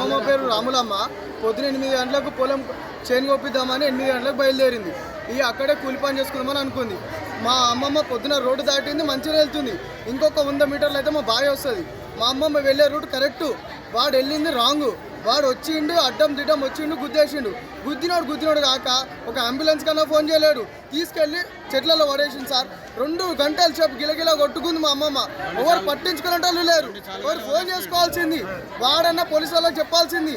అమ్మమ్మ పేరు రాములమ్మ. పొద్దున 8 గంటలకు పొలం చేను కొప్పిద్దామని 8 గంటలకు బయలుదేరింది. అక్కడే కూలి పని చేసుకుందామని అనుకుంది. మా అమ్మమ్మ పొద్దున రోడ్డు దాటింది, మంచిగా వెళ్తుంది. ఇంకొక 100 మీటర్లు అయితే మా బావి వస్తుంది. మా అమ్మమ్మ వెళ్ళే రూట్ కరెక్టు, వాడు వెళ్ళింది రాంగు. వాడు వచ్చిండు, అడ్డం దిడ్డం వచ్చిండు, గుద్దేసిండు. గుద్దినోడు కాక ఒక అంబులెన్స్ కన్నా ఫోన్ చేయలేడు, తీసుకెళ్ళి చెట్లలో పడేసింది సార్. 2 గంటల సేపు గిలగిలా కొట్టుకుంది మా అమ్మమ్మ. ఎవరు పట్టించుకునేటోళ్ళు లేరు, ఎవరు ఫోన్ చేసుకోవాల్సింది, వాడన్నా పోలీసు వాళ్ళకి చెప్పాల్సింది,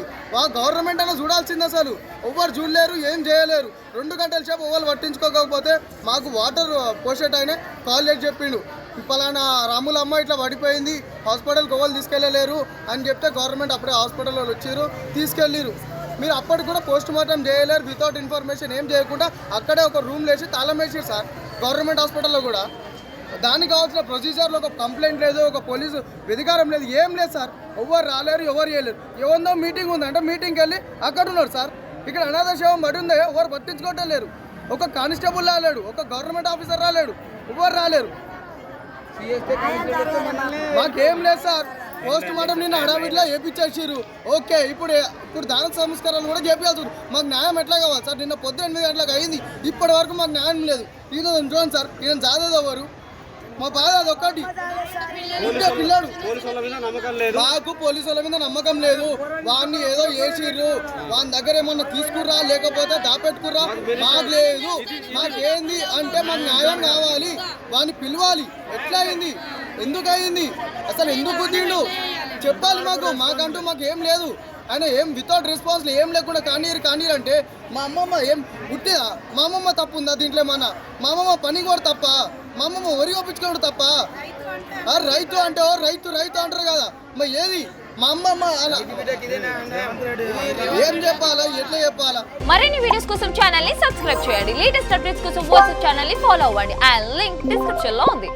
గవర్నమెంట్ అన్నా చూడాల్సింది. అసలు ఎవరు చూడలేరు, ఏం చేయలేరు. 2 గంటల సేపు ఎవరు పట్టించుకోకపోతే మాకు వాటర్ పోసేట ఆయన కాల్ చేసి చెప్పిండు, పలానా రాములమ్మ ఇట్లా పడిపోయింది, హాస్పిటల్కి ఎవరు తీసుకెళ్ళలేరు అని చెప్తే గవర్నమెంట్ అప్పుడే హాస్పిటల్ వాళ్ళు వచ్చారు, తీసుకెళ్ళిరు. మీరు అప్పటికి కూడా పోస్ట్ మార్టం చేయలేరు, వితౌట్ ఇన్ఫర్మేషన్ ఏం చేయకుండా అక్కడే ఒక రూమ్ వేసి తాళం వేసారు సార్ గవర్నమెంట్ హాస్పిటల్లో కూడా. దానికి కావాల్సిన ప్రొసీజర్లో ఒక కంప్లైంట్ లేదు, ఒక పోలీసు అధికారం లేదు, ఏం లేదు సార్. ఎవరు రాలేరు, ఎవరు చేయలేరు. ఎవరిదో మీటింగ్ ఉందంటే మీటింగ్కి వెళ్ళి అక్కడ ఉన్నారు సార్. ఇక్కడ అనాథ శవం పడి ఉందే, ఎవరు పట్టించుకోవటం లేరు. ఒక కానిస్టేబుల్ రాలేడు, ఒక గవర్నమెంట్ ఆఫీసర్ రాలేడు, ఎవరు రాలేరు. మాకేం లేదు సార్. పోస్ట్ మార్టం నిన్న హడావిడిలో వేయించేసారు. ఓకే, ఇప్పుడు దాన సంస్కారాలు కూడా చేపించాల్సి. మాకు న్యాయం ఎట్లా కావాలి సార్? నిన్న పొద్దున 8 గంటలకు అయింది, ఇప్పటి వరకు మాకు న్యాయం లేదు. ఈయన చూడండి సార్, ఈయన జాదేది ఎవరు? మా బాధ అదొక్కటి. ఉంటే పిల్లాడు, మాకు పోలీసు వాళ్ళ మీద నమ్మకం లేదు. వాడిని ఏదో చేసిర్రు, వాని దగ్గర ఏమన్నా తీసుకుర్రా లేకపోతే దాపెట్టుకుర్రా మాకు లేదు. మాకేంది అంటే మాకు న్యాయం కావాలి, వాడిని పిలవాలి. ఎట్లా అయింది, ఎందుకు అయింది, అసలు ఎందుకు గుద్దిండు చెప్పాలి మాకంటూ మాకు ఏం లేదు. ఆయన ఏం వితౌట్ రెస్పాన్స్ ఏం లేకుండా కానీరు అంటే మా అమ్మమ్మ ఏం పుట్టిదా? మా అమ్మమ్మ తప్పు ఉందా దీంట్లో? ఏమన్నా మా అమ్మమ్మ పని కూడా తప్ప, మా అమ్మమ్మ వరి ఒప్పించుకోవడం తప్ప? రైతు అంటే రైతు అంటారు కదా, మరి ఏది మా అమ్మమ్మ అలా ఏం చెప్పాలా, ఎట్లా చెప్పాలా? మరిన్ని వీడియోస్ కోసం ఛానల్ ని సబ్స్క్రైబ్ చేయండి. లేటెస్ట్ అప్డేట్స్ కోసం వాట్సాప్ ఛానల్ ని ఫాలో అవ్వండి. ఆ లింక్ డిస్క్రిప్షన్ లో ఉంది.